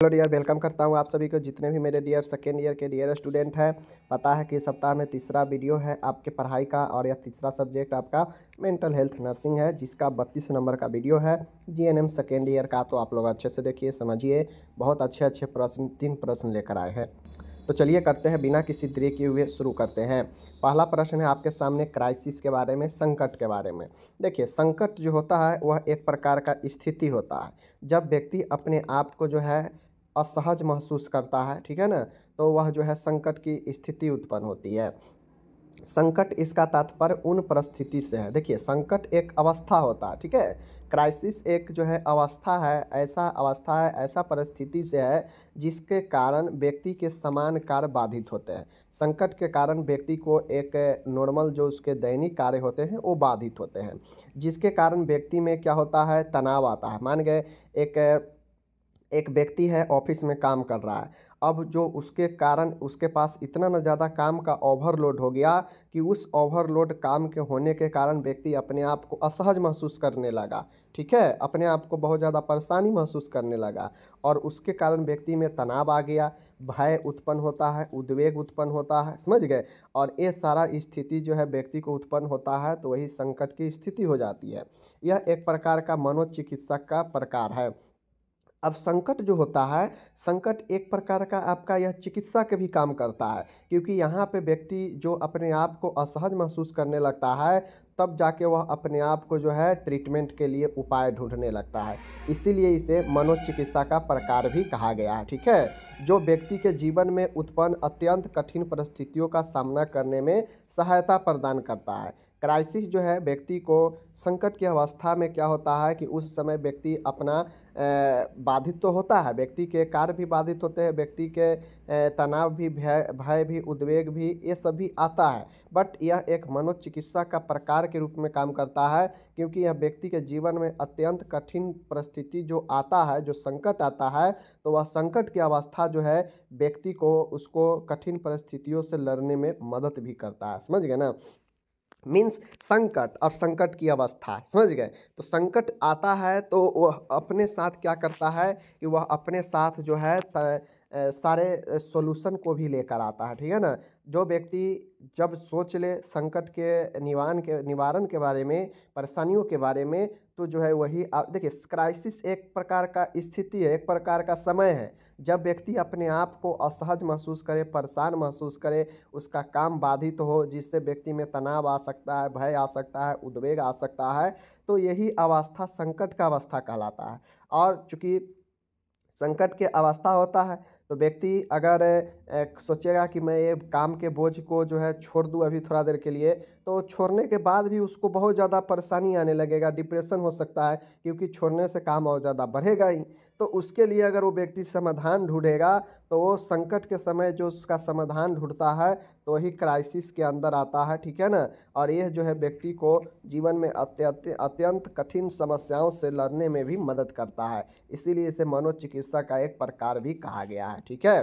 Hello dear, welcome करता हूँ आप सभी को, जितने भी मेरे डियर सेकेंड ईयर के डियर स्टूडेंट हैं। पता है कि इस सप्ताह में तीसरा वीडियो है आपके पढ़ाई का, और यह तीसरा सब्जेक्ट आपका मेंटल हेल्थ नर्सिंग है, जिसका 32 नंबर का वीडियो है जीएनएम सेकेंड ईयर का। तो आप लोग अच्छे से देखिए, समझिए, बहुत अच्छे प्रश्न 3 प्रश्न लेकर आए हैं। तो चलिए करते हैं, बिना किसी देरी किए हुए शुरू करते हैं। पहला प्रश्न है आपके सामने क्राइसिस के बारे में, संकट के बारे में। देखिए, संकट जो होता है वह एक प्रकार का स्थिति होता है जब व्यक्ति अपने आप को जो है असहज महसूस करता है, ठीक है ना। तो वह जो है संकट की स्थिति उत्पन्न होती है। संकट इसका तात्पर्य उन परिस्थिति से है। देखिए, संकट एक अवस्था होता है, ठीक है। क्राइसिस एक जो है अवस्था है, ऐसा अवस्था है, ऐसा परिस्थिति से है जिसके कारण व्यक्ति के समान कार्य बाधित होते हैं। संकट के कारण व्यक्ति को एक नॉर्मल जो उसके दैनिक कार्य होते हैं वो बाधित होते हैं, जिसके कारण व्यक्ति में क्या होता है, तनाव आता है। मान गए एक व्यक्ति है, ऑफिस में काम कर रहा है। अब जो उसके कारण उसके पास इतना न ज़्यादा काम का ओवरलोड हो गया कि उस ओवरलोड काम के होने के कारण व्यक्ति अपने आप को असहज महसूस करने लगा, ठीक है। अपने आप को बहुत ज़्यादा परेशानी महसूस करने लगा, और उसके कारण व्यक्ति में तनाव आ गया, भय उत्पन्न होता है, उद्वेग उत्पन्न होता है, समझ गए। और ये सारा स्थिति जो है व्यक्ति को उत्पन्न होता है, तो वही संकट की स्थिति हो जाती है। यह एक प्रकार का मनोचिकित्सक का प्रकार है। अब संकट जो होता है, संकट एक प्रकार का आपका यह चिकित्सा के भी काम करता है, क्योंकि यहाँ पे व्यक्ति जो अपने आप को असहज महसूस करने लगता है, तब जाके वह अपने आप को जो है ट्रीटमेंट के लिए उपाय ढूंढने लगता है। इसीलिए इसे मनोचिकित्सा का प्रकार भी कहा गया है, ठीक है। जो व्यक्ति के जीवन में उत्पन्न अत्यंत कठिन परिस्थितियों का सामना करने में सहायता प्रदान करता है। क्राइसिस जो है व्यक्ति को, संकट की अवस्था में क्या होता है कि उस समय व्यक्ति अपना बाधित तो होता है, व्यक्ति के कार्य भी बाधित होते हैं, व्यक्ति के तनाव भी, भय भी, उद्वेग भी, ये सब भी आता है। बट यह एक मनोचिकित्सा का प्रकार के रूप में काम करता है, क्योंकि यह व्यक्ति के जीवन में अत्यंत कठिन परिस्थिति जो आता है, जो संकट आता है, तो वह संकट की अवस्था जो है व्यक्ति को उसको कठिन परिस्थितियों से लड़ने में मदद भी करता है, समझ गए ना। मीन्स संकट और संकट की अवस्था, समझ गए। तो संकट आता है तो वह अपने साथ क्या करता है कि वह अपने साथ जो है सारे सॉल्यूशन को भी लेकर आता है, ठीक है ना। जो व्यक्ति जब सोच ले संकट के निवारण के बारे में, परेशानियों के बारे में, तो जो है वही देखिए, क्राइसिस एक प्रकार का स्थिति है, एक प्रकार का समय है जब व्यक्ति अपने आप को असहज महसूस करे, परेशान महसूस करे, उसका काम बाधित हो, जिससे व्यक्ति में तनाव आ सकता है, भय आ सकता है, उद्वेग आ सकता है। तो यही अवस्था संकट का अवस्था कहलाता है। और चूँकि संकट के अवस्था होता है, तो व्यक्ति अगर सोचेगा कि मैं ये काम के बोझ को जो है छोड़ दूँ अभी थोड़ा देर के लिए, तो छोड़ने के बाद भी उसको बहुत ज़्यादा परेशानी आने लगेगा, डिप्रेशन हो सकता है, क्योंकि छोड़ने से काम और ज़्यादा बढ़ेगा ही। तो उसके लिए अगर वो व्यक्ति समाधान ढूंढेगा, तो वो संकट के समय जो उसका समाधान ढूंढता है, तो वही क्राइसिस के अंदर आता है, ठीक है ना। और यह जो है व्यक्ति को जीवन में अत्यंत कठिन समस्याओं से लड़ने में भी मदद करता है। इसीलिए इसे मनोचिकित्सा का एक प्रकार भी कहा गया है, ठीक है।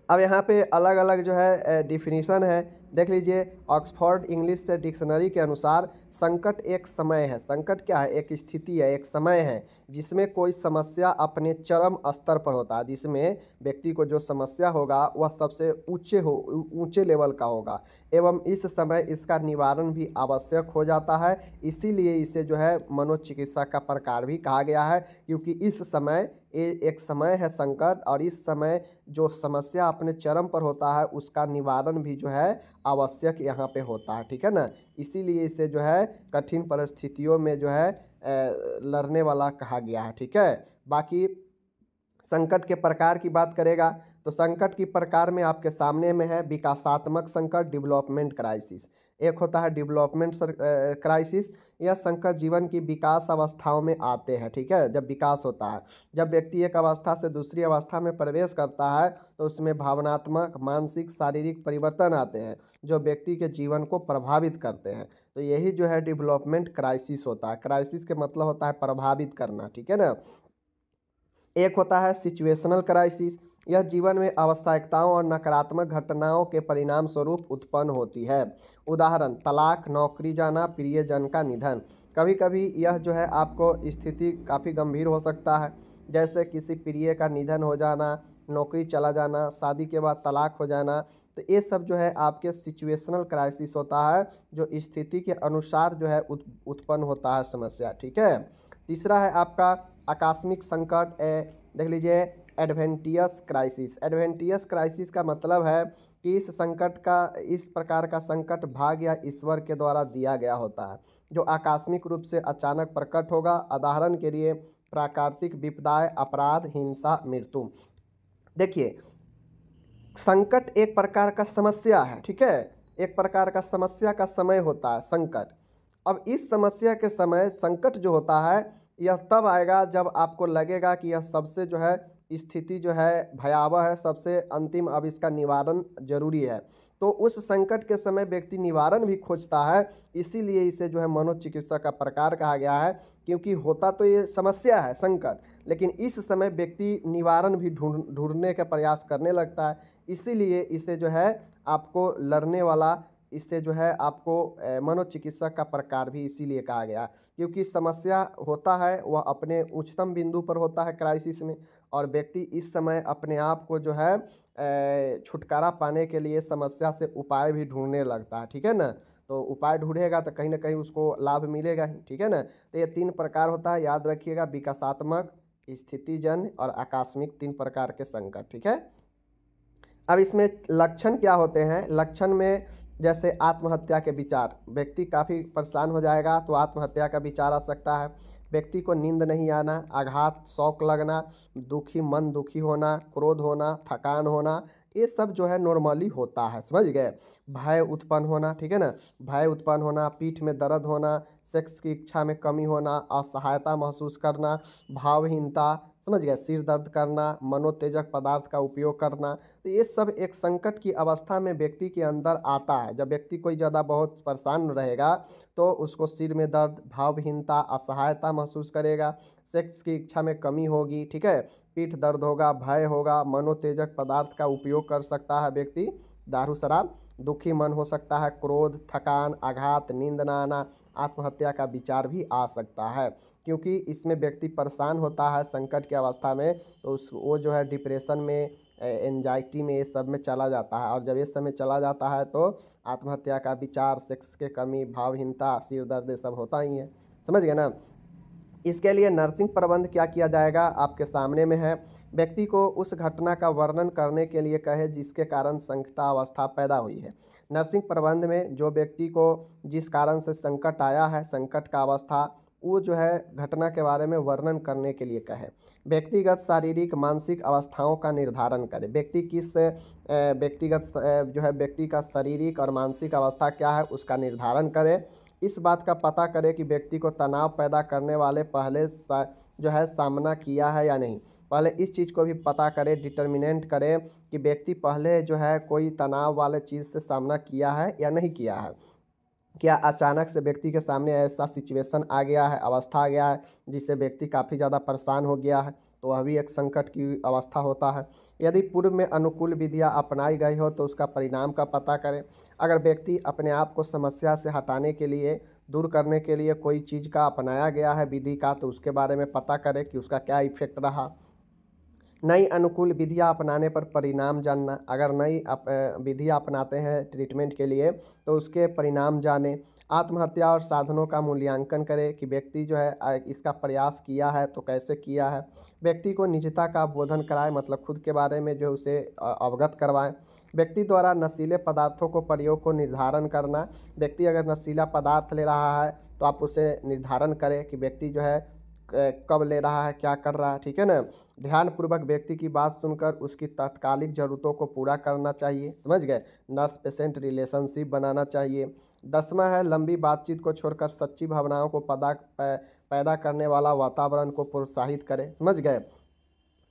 अब यहाँ पे अलग अलग जो है डिफिनीशन है, देख लीजिए। ऑक्सफोर्ड इंग्लिश से डिक्शनरी के अनुसार संकट एक समय है। संकट क्या है? एक स्थिति है, एक समय है जिसमें कोई समस्या अपने चरम स्तर पर होता है, जिसमें व्यक्ति को जो समस्या होगा वह सबसे ऊंचे लेवल का होगा, एवं इस समय इसका निवारण भी आवश्यक हो जाता है। इसीलिए इसे जो है मनोचिकित्सा का प्रकार भी कहा गया है, क्योंकि इस समय एक समय है संकट, और इस समय जो समस्या अपने चरम पर होता है उसका निवारण भी जो है आवश्यक यहाँ पे होता है, ठीक है ना। इसीलिए इसे जो है कठिन परिस्थितियों में जो है लड़ने वाला कहा गया है, ठीक है। बाकी संकट के प्रकार की बात करेगा, तो संकट की प्रकार में आपके सामने में है विकासात्मक संकट, डेवलपमेंट क्राइसिस। एक होता है डेवलपमेंट क्राइसिस। यह संकट जीवन की विकास अवस्थाओं में आते हैं, ठीक है। जब विकास होता है, जब व्यक्ति एक अवस्था से दूसरी अवस्था में प्रवेश करता है, तो उसमें भावनात्मक, मानसिक, शारीरिक परिवर्तन आते हैं जो व्यक्ति के जीवन को प्रभावित करते हैं। तो यही जो है डेवलपमेंट क्राइसिस होता है। क्राइसिस के मतलब होता है प्रभावित करना, ठीक है ना। एक होता है सिचुएशनल क्राइसिस। यह जीवन में आवश्यकताओं और नकारात्मक घटनाओं के परिणाम स्वरूप उत्पन्न होती है। उदाहरण, तलाक, नौकरी जाना, प्रियजन का निधन। कभी कभी यह जो है आपको स्थिति काफ़ी गंभीर हो सकता है, जैसे किसी प्रिय का निधन हो जाना, नौकरी चला जाना, शादी के बाद तलाक हो जाना। तो ये सब जो है आपके सिचुएशनल क्राइसिस होता है, जो स्थिति के अनुसार जो है उत्पन्न होता है समस्या, ठीक है। तीसरा है आपका आकस्मिक संकट, देख लीजिए एडवेंटियस क्राइसिस। एडवेंटियस क्राइसिस का मतलब है कि इस प्रकार का संकट भाग्य या ईश्वर के द्वारा दिया गया होता है, जो आकस्मिक रूप से अचानक प्रकट होगा। उदाहरण के लिए प्राकृतिक विपदाएं, अपराध, हिंसा, मृत्यु। देखिए संकट एक प्रकार का समस्या है, ठीक है, एक प्रकार का समस्या का समय होता है संकट। अब इस समस्या के समय संकट जो होता है यह तब आएगा जब आपको लगेगा कि यह सबसे जो है स्थिति जो है भयावह है, सबसे अंतिम, अब इसका निवारण जरूरी है। तो उस संकट के समय व्यक्ति निवारण भी खोजता है, इसीलिए इसे जो है मनोचिकित्सा का प्रकार कहा गया है। क्योंकि होता तो ये समस्या है संकट, लेकिन इस समय व्यक्ति निवारण भी ढूंढने का प्रयास करने लगता है, इसीलिए इसे जो है आपको लड़ने वाला, इससे जो है आपको मनोचिकित्सक का प्रकार भी इसीलिए कहा गया, क्योंकि समस्या होता है वह अपने उच्चतम बिंदु पर होता है क्राइसिस में, और व्यक्ति इस समय अपने आप को जो है छुटकारा पाने के लिए समस्या से उपाय भी ढूंढने लगता है, ठीक है ना। तो उपाय ढूंढेगा तो कहीं ना कहीं उसको लाभ मिलेगा ही, ठीक है ना। तो ये 3 प्रकार होता है, याद रखिएगा, विकासात्मक, स्थितिजन्य और आकस्मिक, 3 प्रकार के संकट, ठीक है। अब इसमें लक्षण क्या होते हैं? लक्षण में जैसे आत्महत्या के विचार, व्यक्ति काफ़ी परेशान हो जाएगा तो आत्महत्या का विचार आ सकता है। व्यक्ति को नींद नहीं आना, आघात, शौक लगना, मन दुखी होना, क्रोध होना, थकान होना, ये सब जो है नॉर्मली होता है, समझ गए। भय उत्पन्न होना, ठीक है ना, भय उत्पन्न होना, पीठ में दर्द होना, सेक्स की इच्छा में कमी होना, असहायता महसूस करना, भावहीनता, समझ गए, सिर दर्द करना, मनोतेजक पदार्थ का उपयोग करना। तो ये सब एक संकट की अवस्था में व्यक्ति के अंदर आता है। जब व्यक्ति कोई ज़्यादा बहुत परेशान रहेगा तो उसको सिर में दर्द, भावहीनता, असहायता महसूस करेगा, सेक्स की इच्छा में कमी होगी, ठीक है, पीठ दर्द होगा, भय होगा, मनोतेजक पदार्थ का उपयोग कर सकता है व्यक्ति, दारू शराब, दुखी मन हो सकता है, क्रोध, थकान, आघात, नींद न आना, आत्महत्या का विचार भी आ सकता है। क्योंकि इसमें व्यक्ति परेशान होता है संकट की अवस्था में, तो वो जो है डिप्रेशन में, एंजाइटी में, ये सब में चला जाता है। और जब ये सब में चला जाता है तो आत्महत्या का विचार, सेक्स के कमी, भावहीनता, सिर दर्द, ये सब होता ही है, समझ गए ना। इसके लिए नर्सिंग प्रबंध क्या किया जाएगा आपके सामने में है। व्यक्ति को उस घटना का वर्णन करने के लिए कहे जिसके कारण संकटावस्था पैदा हुई है। नर्सिंग प्रबंध में जो व्यक्ति को जिस कारण से संकट आया है, संकट का अवस्था, वो जो है घटना के बारे में वर्णन करने के लिए कहे। व्यक्तिगत शारीरिक मानसिक अवस्थाओं का निर्धारण करे। जो है व्यक्ति का शारीरिक और मानसिक अवस्था क्या है उसका निर्धारण करे। इस बात का पता करे कि व्यक्ति को तनाव पैदा करने वाले पहले जो है सामना किया है या नहीं। पहले इस चीज़ को भी पता करे, डिटर्मिनेंट करे कि व्यक्ति पहले जो है कोई तनाव वाले चीज़ से सामना किया है या नहीं किया है। क्या अचानक से व्यक्ति के सामने ऐसा सिचुएशन आ गया है, अवस्था आ गया है जिससे व्यक्ति काफ़ी ज़्यादा परेशान हो गया है, तो वह भी एक संकट की अवस्था होता है। यदि पूर्व में अनुकूल विधियाँ अपनाई गई हो तो उसका परिणाम का पता करें। अगर व्यक्ति अपने आप को समस्या से हटाने के लिए, दूर करने के लिए कोई चीज़ का अपनाया गया है विधि का, तो उसके बारे में पता करें कि उसका क्या इफेक्ट रहा। नई अनुकूल विधियाँ अपनाने पर परिणाम जानना। अगर नई विधियाँ अपनाते हैं ट्रीटमेंट के लिए तो उसके परिणाम जानें। आत्महत्या और साधनों का मूल्यांकन करें कि व्यक्ति जो है इसका प्रयास किया है तो कैसे किया है। व्यक्ति को निजता का बोधन कराएं, मतलब खुद के बारे में जो उसे अवगत करवाएं। व्यक्ति द्वारा नशीले पदार्थों को प्रयोग को निर्धारण करना। व्यक्ति अगर नशीला पदार्थ ले रहा है तो आप उसे निर्धारण करें कि व्यक्ति जो है कब ले रहा है, क्या कर रहा है, ठीक है ना। ध्यानपूर्वक व्यक्ति की बात सुनकर उसकी तात्कालिक ज़रूरतों को पूरा करना चाहिए, समझ गए। नर्स पेशेंट रिलेशनशिप बनाना चाहिए। 10वां है लंबी बातचीत को छोड़कर सच्ची भावनाओं को पैदा करने वाला वातावरण को प्रोत्साहित करें, समझ गए।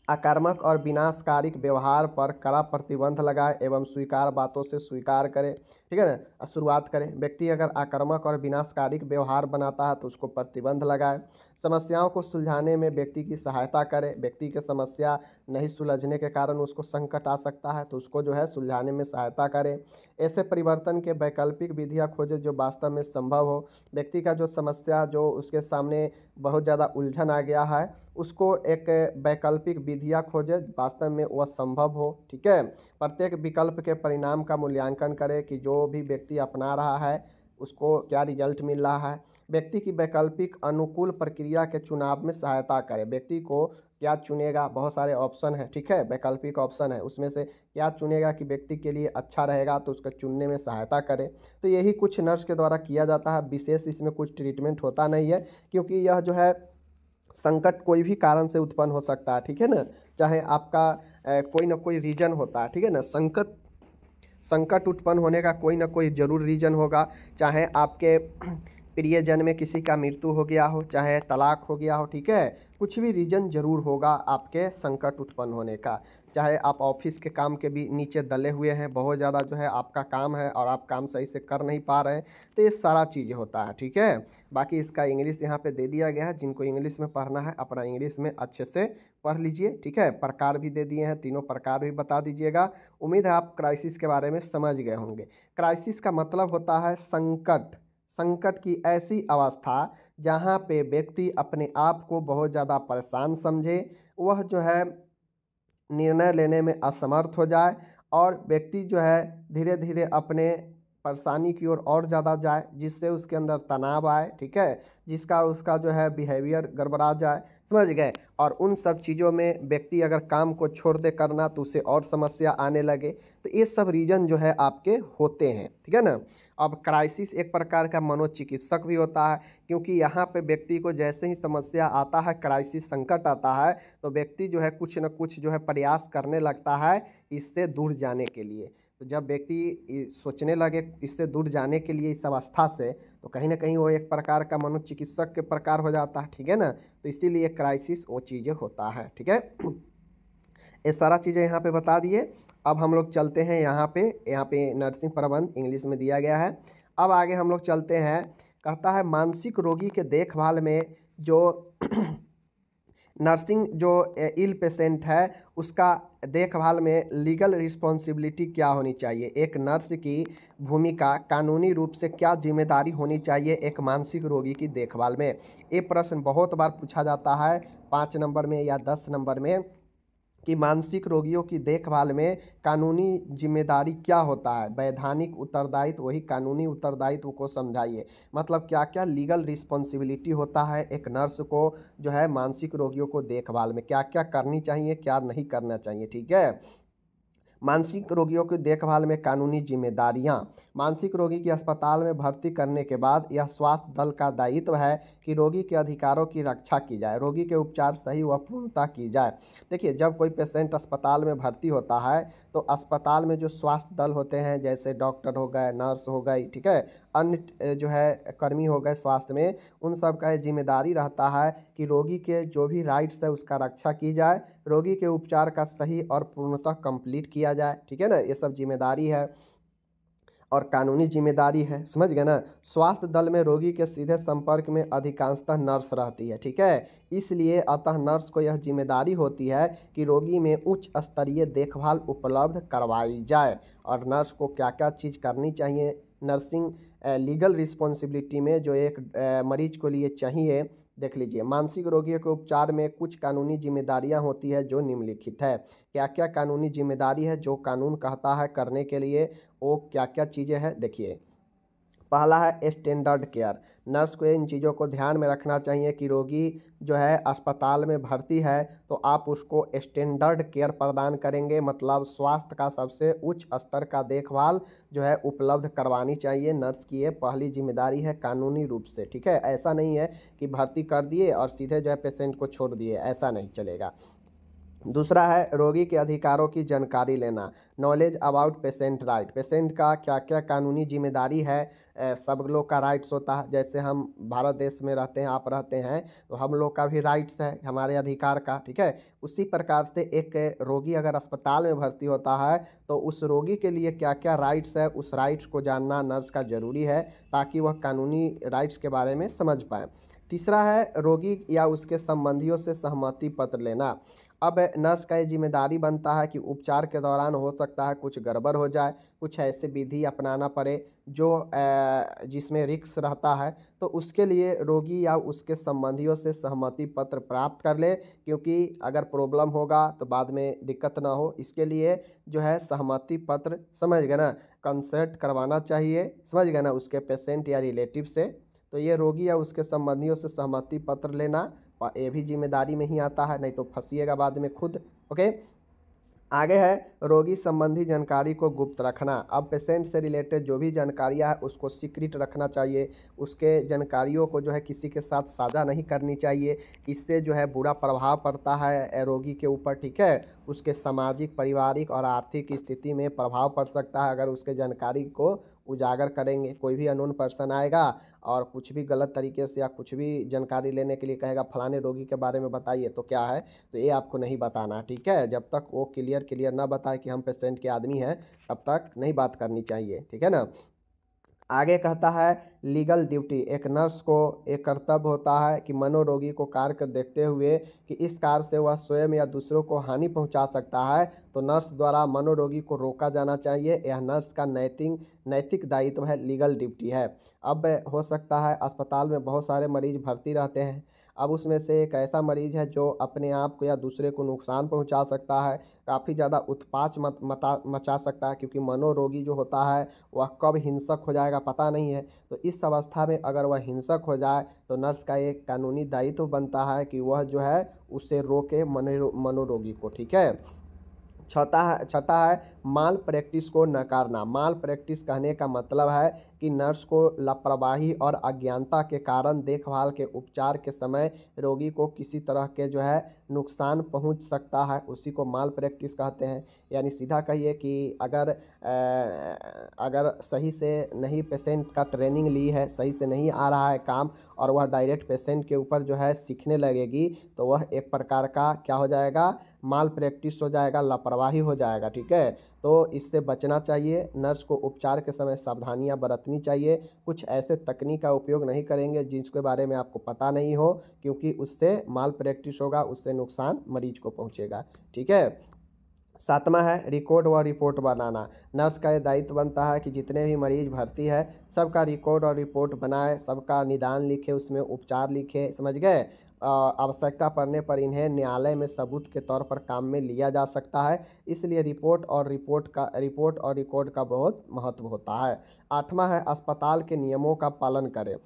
आक्रामक और विनाशकारी व्यवहार पर कड़ा प्रतिबंध लगाए एवं स्वीकार बातों से स्वीकार करें, ठीक है ना, शुरुआत करें। व्यक्ति अगर आक्रामक और विनाशकारी व्यवहार बनाता है तो उसको प्रतिबंध लगाए। समस्याओं को सुलझाने में व्यक्ति की सहायता करे। व्यक्ति के समस्या नहीं सुलझने के कारण उसको संकट आ सकता है, तो उसको जो है सुलझाने में सहायता करे। ऐसे परिवर्तन के वैकल्पिक विधियाँ खोजे जो वास्तव में संभव हो। व्यक्ति का जो समस्या जो उसके सामने बहुत ज़्यादा उलझन आ गया है, उसको एक वैकल्पिक विधियाँ खोजे वास्तव में वह संभव हो। ठीक है, प्रत्येक विकल्प के परिणाम का मूल्यांकन करे कि जो भी व्यक्ति अपना रहा है उसको क्या रिजल्ट मिल रहा है। व्यक्ति की वैकल्पिक अनुकूल प्रक्रिया के चुनाव में सहायता करे। व्यक्ति को क्या चुनेगा, बहुत सारे ऑप्शन है, ठीक है, वैकल्पिक ऑप्शन है, उसमें से क्या चुनेगा कि व्यक्ति के लिए अच्छा रहेगा, तो उसको चुनने में सहायता करे। तो यही कुछ नर्स के द्वारा किया जाता है। विशेष इसमें कुछ ट्रीटमेंट होता नहीं है, क्योंकि यह जो है संकट कोई भी कारण से उत्पन्न हो सकता है। ठीक है ना, चाहे आपका कोई ना कोई रीजन होता है। ठीक है ना, संकट उत्पन्न होने का कोई ना कोई ज़रूर रीज़न होगा। चाहे आपके प्रियजन में किसी का मृत्यु हो गया हो, चाहे तलाक हो गया हो, ठीक है, कुछ भी रीज़न ज़रूर होगा आपके संकट उत्पन्न होने का। चाहे आप ऑफिस के काम के भी नीचे दले हुए हैं, बहुत ज़्यादा जो है आपका काम है और आप काम सही से कर नहीं पा रहे हैं, तो ये सारा चीज़ होता है। ठीक है, बाकी इसका इंग्लिश यहाँ पे दे दिया गया है। जिनको इंग्लिश में पढ़ना है अपना इंग्लिश में अच्छे से पढ़ लीजिए। ठीक है, प्रकार भी दे दिए हैं, तीनों प्रकार भी बता दीजिएगा। उम्मीद है आप क्राइसिस के बारे में समझ गए होंगे। क्राइसिस का मतलब होता है संकट। संकट की ऐसी अवस्था जहाँ पे व्यक्ति अपने आप को बहुत ज़्यादा परेशान समझे, वह जो है निर्णय लेने में असमर्थ हो जाए और व्यक्ति जो है धीरे धीरे अपने परेशानी की ओर और ज़्यादा जाए, जिससे उसके अंदर तनाव आए। ठीक है, जिसका उसका जो है बिहेवियर गड़बड़ा जाए, समझ गए। और उन सब चीज़ों में व्यक्ति अगर काम को छोड़ दे करना तो उसे और समस्या आने लगे। तो ये सब रीज़न जो है आपके होते हैं। ठीक है ना। अब क्राइसिस एक प्रकार का मनोचिकित्सक भी होता है, क्योंकि यहाँ पे व्यक्ति को जैसे ही समस्या आता है, क्राइसिस संकट आता है, तो व्यक्ति जो है कुछ न कुछ जो है प्रयास करने लगता है इससे दूर जाने के लिए। तो जब व्यक्ति सोचने लगे इससे दूर जाने के लिए इस अवस्था से, तो कहीं ना कहीं वो एक प्रकार का मनोचिकित्सक के प्रकार हो जाता है। ठीक है ना, तो इसीलिए क्राइसिस वो चीज़ें होता है। ठीक है, ये सारा चीज़ें यहाँ पे बता दिए। अब हम लोग चलते हैं यहाँ पे नर्सिंग प्रबंध इंग्लिश में दिया गया है। अब आगे हम लोग चलते हैं, कहता है मानसिक रोगी के देखभाल में जो नर्सिंग जो इल पेशेंट है उसका देखभाल में लीगल रिस्पॉन्सिबिलिटी क्या होनी चाहिए। एक नर्स की भूमिका कानूनी रूप से क्या जिम्मेदारी होनी चाहिए एक मानसिक रोगी की देखभाल में। ये प्रश्न बहुत बार पूछा जाता है 5 नंबर में या 10 नंबर में, कि मानसिक रोगियों की देखभाल में कानूनी जिम्मेदारी क्या होता है। वैधानिक उत्तरदायित्व, वही कानूनी उत्तरदायित्व को समझाइए। मतलब क्या क्या लीगल रिस्पॉन्सिबिलिटी होता है एक नर्स को जो है मानसिक रोगियों को देखभाल में क्या क्या करनी चाहिए, क्या नहीं करना चाहिए। ठीक है, मानसिक रोगियों की देखभाल में कानूनी जिम्मेदारियां। मानसिक रोगी की अस्पताल में भर्ती करने के बाद यह स्वास्थ्य दल का दायित्व है कि रोगी के अधिकारों की रक्षा की जाए, रोगी के उपचार सही व पूर्णतः की जाए। देखिए, जब कोई पेशेंट अस्पताल में भर्ती होता है तो अस्पताल में जो स्वास्थ्य दल होते हैं, जैसे डॉक्टर हो गए, नर्स हो गई, ठीक है, अन्य जो है कर्मी हो गए स्वास्थ्य में, उन सब का जिम्मेदारी रहता है कि रोगी के जो भी राइट्स है उसका रक्षा की जाए, रोगी के उपचार का सही और पूर्णतः कंप्लीट किया जाए। ठीक है ना, ये सब जिम्मेदारी है और कानूनी जिम्मेदारी है, समझ गए ना। स्वास्थ्य दल में रोगी के सीधे संपर्क में अधिकांशतः नर्स रहती है। ठीक है, इसलिए अतः नर्स को यह जिम्मेदारी होती है कि रोगी में उच्च स्तरीय देखभाल उपलब्ध करवाई जाए। और नर्स को क्या क्या चीज़ करनी चाहिए नर्सिंग लीगल रिस्पॉन्सिबिलिटी में जो एक मरीज को लिए चाहिए, देख लीजिए। मानसिक रोगियों के उपचार में कुछ कानूनी जिम्मेदारियां होती है जो निम्नलिखित है। क्या क्या कानूनी जिम्मेदारी है जो कानून कहता है करने के लिए, वो क्या क्या चीज़ें हैं देखिए। पहला है स्टैंडर्ड केयर। नर्स को इन चीज़ों को ध्यान में रखना चाहिए कि रोगी जो है अस्पताल में भर्ती है तो आप उसको स्टैंडर्ड केयर प्रदान करेंगे, मतलब स्वास्थ्य का सबसे उच्च स्तर का देखभाल जो है उपलब्ध करवानी चाहिए। नर्स की ये पहली जिम्मेदारी है कानूनी रूप से। ठीक है, ऐसा नहीं है कि भर्ती कर दिए और सीधे जो है पेशेंट को छोड़ दिए, ऐसा नहीं चलेगा। दूसरा है रोगी के अधिकारों की जानकारी लेना, knowledge about patient right. Patient का क्या क्या कानूनी जिम्मेदारी है, सब लोग का राइट्स होता है। जैसे हम भारत देश में रहते हैं, आप रहते हैं, तो हम लोग का भी राइट्स है, हमारे अधिकार का। ठीक है, उसी प्रकार से एक रोगी अगर अस्पताल में भर्ती होता है तो उस रोगी के लिए क्या क्या राइट्स है, उस राइट्स को जानना नर्स का ज़रूरी है, ताकि वह कानूनी राइट्स के बारे में समझ पाए। तीसरा है रोगी या उसके संबंधियों से सहमति पत्र लेना। अब नर्स का ये जिम्मेदारी बनता है कि उपचार के दौरान हो सकता है कुछ गड़बड़ हो जाए, कुछ ऐसे विधि अपनाना पड़े जो जिसमें रिस्क रहता है, तो उसके लिए रोगी या उसके संबंधियों से सहमति पत्र प्राप्त कर ले, क्योंकि अगर प्रॉब्लम होगा तो बाद में दिक्कत ना हो। इसके लिए जो है सहमति पत्र, समझ गए ना, कंसल्ट करवाना चाहिए, समझ गए ना, उसके पेशेंट या रिलेटिव से। तो ये रोगी या उसके संबंधियों से सहमति पत्र लेना ये भी जिम्मेदारी में ही आता है, नहीं तो फंसिएगा बाद में खुद। ओके, आगे है रोगी संबंधी जानकारी को गुप्त रखना। अब पेशेंट से रिलेटेड जो भी जानकारियाँ है उसको सीक्रेट रखना चाहिए, उसके जानकारियों को जो है किसी के साथ साझा नहीं करनी चाहिए। इससे जो है बुरा प्रभाव पड़ता है रोगी के ऊपर, ठीक है, उसके सामाजिक, पारिवारिक और आर्थिक स्थिति में प्रभाव पड़ सकता है अगर उसके जानकारी को उजागर करेंगे। कोई भी अननोन पर्सन आएगा और कुछ भी गलत तरीके से या कुछ भी जानकारी लेने के लिए कहेगा फलाने रोगी के बारे में बताइए, तो क्या है, तो ये आपको नहीं बताना, ठीक है। जब तक वो क्लियर ना बताए कि हम पेशेंट के आदमी हैं, तब तक नहीं बात करनी चाहिए, ठीक है ना। आगे कहता है लीगल ड्यूटी। एक नर्स को एक कर्तव्य होता है कि मनोरोगी को कार्य कर देखते हुए कि इस कार्य से वह स्वयं या दूसरों को हानि पहुंचा सकता है, तो नर्स द्वारा मनोरोगी को रोका जाना चाहिए। यह नर्स का नैतिक दायित्व है, लीगल ड्यूटी है। अब हो सकता है अस्पताल में बहुत सारे मरीज भर्ती रहते हैं, अब उसमें से एक ऐसा मरीज है जो अपने आप को या दूसरे को नुकसान पहुंचा सकता है, काफ़ी ज़्यादा उत्पात मचा सकता है, क्योंकि मनोरोगी जो होता है वह कब हिंसक हो जाएगा पता नहीं है। तो इस अवस्था में अगर वह हिंसक हो जाए तो नर्स का एक कानूनी दायित्व बनता है कि वह जो है उसे रोके मनोरोगी को, ठीक है। छठा है माल प्रैक्टिस को नकारना। माल प्रैक्टिस कहने का मतलब है कि नर्स को लापरवाही और अज्ञानता के कारण देखभाल के उपचार के समय रोगी को किसी तरह के जो है नुकसान पहुंच सकता है, उसी को माल प्रैक्टिस कहते हैं। यानी सीधा कहिए कि अगर सही से नहीं पेशेंट का ट्रेनिंग ली है, सही से नहीं आ रहा है काम, और वह डायरेक्ट पेशेंट के ऊपर जो है सीखने लगेगी, तो वह एक प्रकार का क्या हो जाएगा, माल प्रैक्टिस हो जाएगा, लापरवाही हो जाएगा, ठीक है। तो इससे बचना चाहिए। नर्स को उपचार के समय सावधानियां बरतनी चाहिए। कुछ ऐसे तकनीक का उपयोग नहीं करेंगे जिसके बारे में आपको पता नहीं हो, क्योंकि उससे माल प्रैक्टिस होगा, उससे नुकसान मरीज को पहुंचेगा, ठीक है। सातवां है रिकॉर्ड व रिपोर्ट बनाना। नर्स का ये दायित्व बनता है कि जितने भी मरीज भर्ती है सबका रिकॉर्ड और रिपोर्ट बनाए, सबका निदान लिखे, उसमें उपचार लिखे, समझ गए। आवश्यकता पड़ने पर इन्हें न्यायालय में सबूत के तौर पर काम में लिया जा सकता है, इसलिए रिपोर्ट और रिकॉर्ड का बहुत महत्व होता है। आठवां है अस्पताल के नियमों का पालन करें।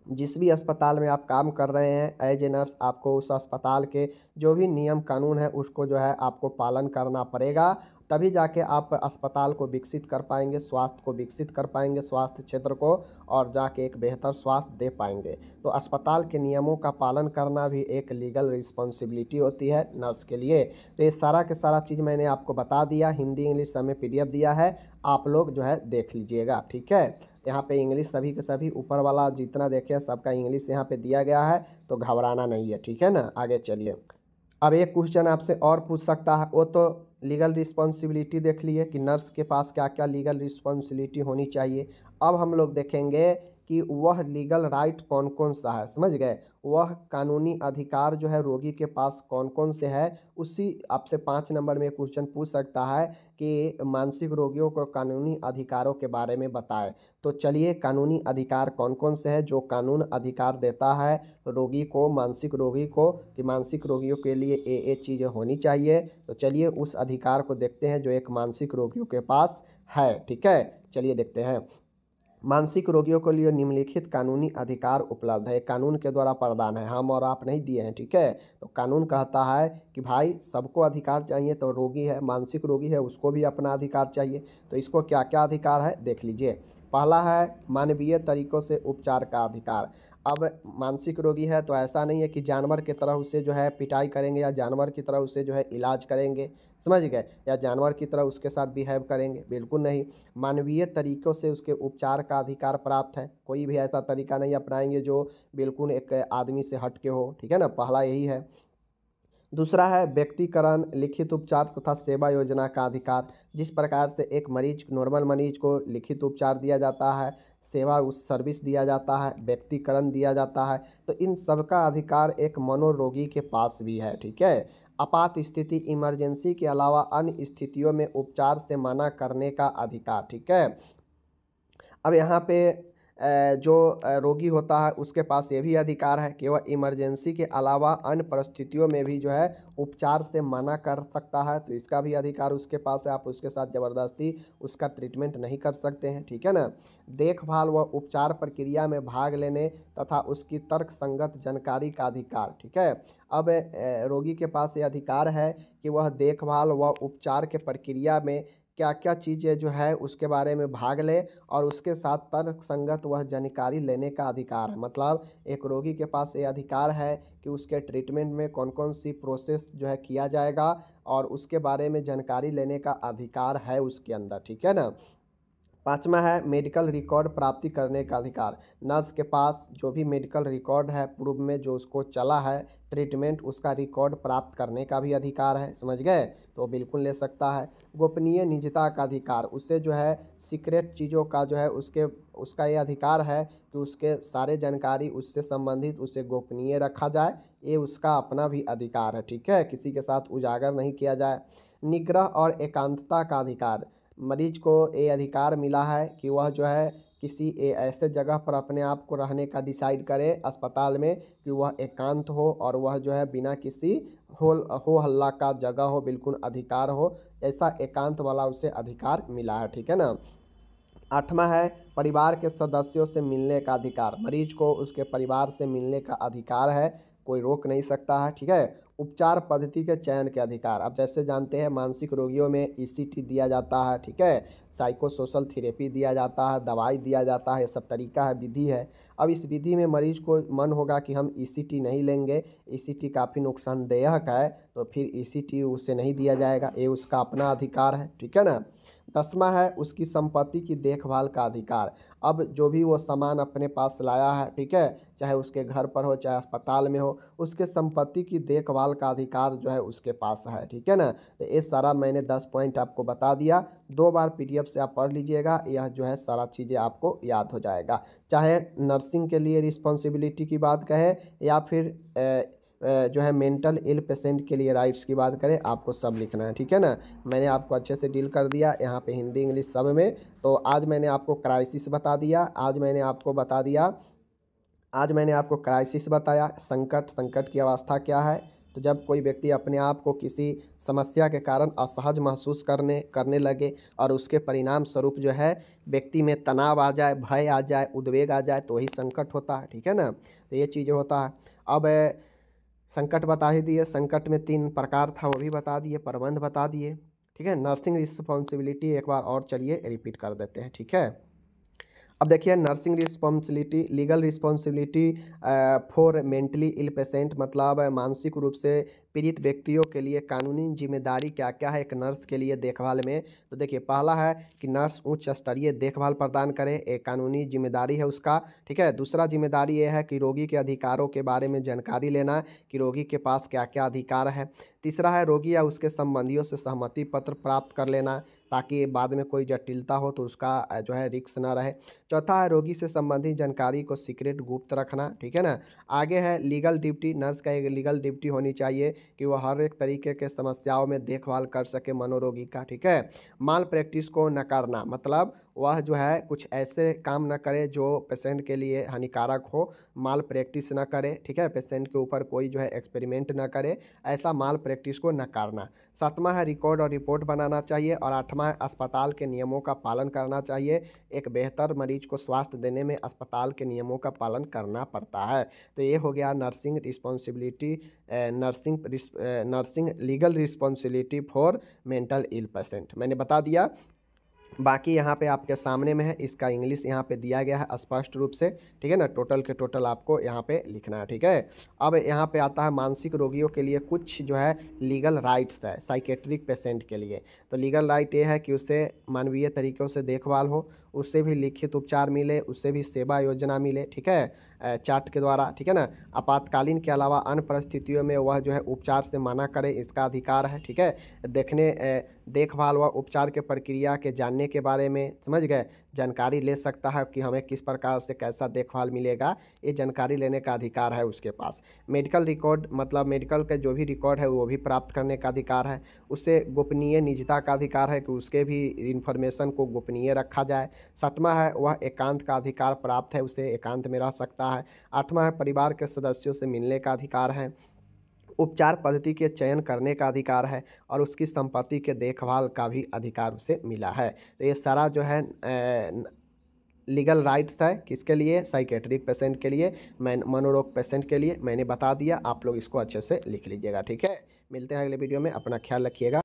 जिस भी अस्पताल में आप काम कर रहे हैं एज ए नर्स, आपको उस अस्पताल के जो भी नियम कानून है उसको जो है आपको पालन करना पड़ेगा, तभी जाके आप अस्पताल को विकसित कर पाएंगे, स्वास्थ्य को विकसित कर पाएंगे, स्वास्थ्य क्षेत्र को, और जाके एक बेहतर स्वास्थ्य दे पाएंगे। तो अस्पताल के नियमों का पालन करना भी एक लीगल रिस्पॉन्सिबिलिटी होती है नर्स के लिए। तो ये सारा के सारा चीज़ मैंने आपको बता दिया, हिंदी इंग्लिश सब में PDF दिया है, आप लोग जो है देख लीजिएगा, ठीक है। यहाँ पे इंग्लिश सभी के सभी ऊपर वाला जितना देखे सबका इंग्लिश यहाँ पे दिया गया है, तो घबराना नहीं है, ठीक है ना। आगे चलिए, अब एक क्वेश्चन आपसे और पूछ सकता है, वो तो लीगल रिस्पॉन्सिबिलिटी देख लिए कि नर्स के पास क्या क्या लीगल रिस्पॉन्सिबिलिटी होनी चाहिए। अब हम लोग देखेंगे कि वह लीगल राइट कौन कौन सा है, समझ गए, वह कानूनी अधिकार जो है रोगी के पास कौन कौन से है। उसी आपसे 5 नंबर में क्वेश्चन पूछ सकता है कि मानसिक रोगियों को कानूनी अधिकारों के बारे में बताएं। तो चलिए, कानूनी अधिकार कौन कौन से हैं जो कानून अधिकार देता है रोगी को, मानसिक रोगी को, कि मानसिक रोगियों के लिए ये चीज़ें होनी चाहिए। तो चलिए उस अधिकार को देखते हैं जो एक मानसिक रोगियों के पास है, ठीक है। चलिए देखते हैं। मानसिक रोगियों के लिए निम्नलिखित कानूनी अधिकार उपलब्ध है, कानून के द्वारा प्रदान है, हम और आप नहीं दिए हैं, ठीक है। तो कानून कहता है कि भाई सबको अधिकार चाहिए, तो रोगी है, मानसिक रोगी है, उसको भी अपना अधिकार चाहिए। तो इसको क्या क्या अधिकार है देख लीजिए। पहला है मानवीय तरीक़ों से उपचार का अधिकार। अब मानसिक रोगी है तो ऐसा नहीं है कि जानवर की तरह उसे जो है पिटाई करेंगे या जानवर की तरह उसे जो है इलाज करेंगे, समझ गए, या जानवर की तरह उसके साथ बिहेव करेंगे, बिल्कुल नहीं। मानवीय तरीक़ों से उसके उपचार का अधिकार प्राप्त है, कोई भी ऐसा तरीका नहीं अपनाएंगे जो बिल्कुल एक आदमी से हट के हो, ठीक है ना, पहला यही है। दूसरा है व्यक्तिकरण लिखित उपचार तथा सेवा योजना का अधिकार। जिस प्रकार से एक मरीज नॉर्मल मरीज को लिखित उपचार दिया जाता है, सेवा उस सर्विस दिया जाता है, व्यक्तिकरण दिया जाता है, तो इन सब का अधिकार एक मनोरोगी के पास भी है। ठीक है। आपात स्थिति इमरजेंसी के अलावा अन्य स्थितियों में उपचार से मना करने का अधिकार। ठीक है। अब यहाँ पे जो रोगी होता है उसके पास ये भी अधिकार है कि वह इमरजेंसी के अलावा अन्य परिस्थितियों में भी जो है उपचार से मना कर सकता है, तो इसका भी अधिकार उसके पास है। आप उसके साथ ज़बरदस्ती उसका ट्रीटमेंट नहीं कर सकते हैं। ठीक है ना। देखभाल व उपचार प्रक्रिया में भाग लेने तथा उसकी तर्क संगत जानकारी का अधिकार। ठीक है। अब रोगी के पास ये अधिकार है कि वह देखभाल व उपचार के प्रक्रिया में क्या क्या चीज़ें जो है उसके बारे में भाग ले और उसके साथ तर्क संगत वह जानकारी लेने का अधिकार है। मतलब एक रोगी के पास ये अधिकार है कि उसके ट्रीटमेंट में कौन कौन सी प्रोसेस जो है किया जाएगा और उसके बारे में जानकारी लेने का अधिकार है उसके अंदर। ठीक है ना। पाँचवा है मेडिकल रिकॉर्ड प्राप्ति करने का अधिकार। नर्स के पास जो भी मेडिकल रिकॉर्ड है पूर्व में जो उसको चला है ट्रीटमेंट, उसका रिकॉर्ड प्राप्त करने का भी अधिकार है। समझ गए, तो बिल्कुल ले सकता है। गोपनीय निजता का अधिकार, उससे जो है सीक्रेट चीज़ों का जो है उसका ये अधिकार है कि उसके सारे जानकारी उससे संबंधित उसे गोपनीय रखा जाए, ये उसका अपना भी अधिकार है। ठीक है। किसी के साथ उजागर नहीं किया जाए। निग्रह और एकांतता का अधिकार, मरीज को ये अधिकार मिला है कि वह जो है किसी ऐसे जगह पर अपने आप को रहने का डिसाइड करे अस्पताल में कि वह एकांत हो और वह जो है बिना किसी हो हल्ला का जगह हो, बिल्कुल अधिकार हो, ऐसा एकांत वाला उसे अधिकार मिला है। ठीक है ना। आठवां है परिवार के सदस्यों से मिलने का अधिकार। मरीज को उसके परिवार से मिलने का अधिकार है, कोई रोक नहीं सकता है। ठीक है। उपचार पद्धति के चयन के अधिकार, अब जैसे जानते हैं मानसिक रोगियों में ईसीटी दिया जाता है। ठीक है। साइको सोशल थेरेपी दिया जाता है, दवाई दिया जाता है, ये सब तरीका है, विधि है। अब इस विधि में मरीज को मन होगा कि हम ईसीटी नहीं लेंगे, ईसीटी काफ़ी नुकसानदेयक है, तो फिर ईसीटी उसे नहीं दिया जाएगा, ये उसका अपना अधिकार है। ठीक है ना। 10वां है उसकी संपत्ति की देखभाल का अधिकार। अब जो भी वो सामान अपने पास लाया है, ठीक है, चाहे उसके घर पर हो चाहे अस्पताल में हो, उसके संपत्ति की देखभाल का अधिकार जो है उसके पास है। ठीक है ना। तो ये सारा मैंने 10 पॉइंट आपको बता दिया, 2 बार पीडीएफ से आप पढ़ लीजिएगा, यह जो है सारा चीज़ें आपको याद हो जाएगा। चाहे नर्सिंग के लिए रिस्पॉन्सिबिलिटी की बात कहें या फिर जो है मेंटल इल पेशेंट के लिए राइट्स की बात करें, आपको सब लिखना है। ठीक है ना। मैंने आपको अच्छे से डील कर दिया यहाँ पे हिंदी इंग्लिश सब में। तो आज मैंने आपको क्राइसिस बता दिया, आज मैंने आपको क्राइसिस बताया, संकट की अवस्था क्या है। तो जब कोई व्यक्ति अपने आप को किसी समस्या के कारण असहज महसूस करने लगे और उसके परिणाम स्वरूप जो है व्यक्ति में तनाव आ जाए, भय आ जाए, उद्वेग आ जाए, तो वही संकट होता है। ठीक है ना। तो ये चीज़ें होता है। अब संकट बता ही दिए, संकट में 3 प्रकार था वो भी बता दिए, प्रबंध बता दिए। ठीक है। नर्सिंग रिस्पॉन्सिबिलिटी एक बार और चलिए रिपीट कर देते हैं। ठीक है। अब देखिए nursing responsibility, legal responsibility for mentally ill patient, मतलब मानसिक रूप से पीड़ित व्यक्तियों के लिए कानूनी जिम्मेदारी क्या क्या है एक नर्स के लिए देखभाल में। तो देखिए पहला है कि नर्स उच्च स्तरीय देखभाल प्रदान करे, एक कानूनी जिम्मेदारी है उसका। ठीक है। दूसरा जिम्मेदारी ये है कि रोगी के अधिकारों के बारे में जानकारी लेना कि रोगी के पास क्या क्या अधिकार है। तीसरा है रोगी या उसके संबंधियों से सहमति पत्र प्राप्त कर लेना ताकि बाद में कोई जटिलता हो तो उसका जो है रिस्क ना रहे। चौथा है रोगी से संबंधित जानकारी को सीक्रेट गुप्त रखना। ठीक है ना। आगे है लीगल ड्यूटी, नर्स का एक लीगल ड्यूटी होनी चाहिए कि वह हर एक तरीके के समस्याओं में देखभाल कर सके मनोरोगी का। ठीक है। माल प्रैक्टिस को नकारना, मतलब वह जो है कुछ ऐसे काम न करे जो पेशेंट के लिए हानिकारक हो, माल प्रैक्टिस न करे। ठीक है। पेशेंट के ऊपर कोई जो है एक्सपेरिमेंट न करे, ऐसा माल प्रैक्टिस को नकारना। 7वां है रिकॉर्ड और रिपोर्ट बनाना चाहिए। और 8वां है अस्पताल के नियमों का पालन करना चाहिए। एक बेहतर मरीज को स्वास्थ्य देने में अस्पताल के नियमों का पालन करना पड़ता है। तो ये हो गया nursing responsibility, nursing legal responsibility for mental ill patient, मैंने बता दिया। बाकी यहाँ पे आपके सामने में है, इसका इंग्लिश यहाँ पे दिया गया है स्पष्ट रूप से, ठीक है ना। टोटल के टोटल आपको यहाँ पे लिखना है, ठीक है। अब यहाँ पे आता है मानसिक रोगियों के लिए कुछ जो है लीगल राइट्स है साइकेट्रिक पेशेंट के लिए। तो लीगल राइट ये है कि उसे मानवीय तरीक़ों से देखभाल हो, उससे भी लिखित उपचार मिले, उससे भी सेवा योजना मिले, ठीक है, चार्ट के द्वारा, ठीक है ना। आपातकालीन के अलावा अन्य परिस्थितियों में वह जो है उपचार से मना करे, इसका अधिकार है, ठीक है। देखभाल व उपचार के प्रक्रिया के जानने के बारे में, समझ गए, जानकारी ले सकता है कि हमें किस प्रकार से कैसा देखभाल मिलेगा, ये जानकारी लेने का अधिकार है उसके पास। मेडिकल रिकॉर्ड मतलब मेडिकल के जो भी रिकॉर्ड है वो भी प्राप्त करने का अधिकार है। उसे गोपनीय निजता का अधिकार है कि उसके भी इंफॉर्मेशन को गोपनीय रखा जाए। 7वां है वह एकांत का अधिकार प्राप्त है, उसे एकांत में रह सकता है। 8वां है परिवार के सदस्यों से मिलने का अधिकार है। उपचार पद्धति के चयन करने का अधिकार है और उसकी संपत्ति के देखभाल का भी अधिकार उसे मिला है। तो ये सारा जो है लीगल राइट्स है किसके लिए, साइकेट्रिक पेशेंट के लिए, मनोरोग पेशेंट के लिए मैंने बता दिया। आप लोग इसको अच्छे से लिख लीजिएगा, ठीक है। मिलते हैं अगले वीडियो में, अपना ख्याल रखिएगा।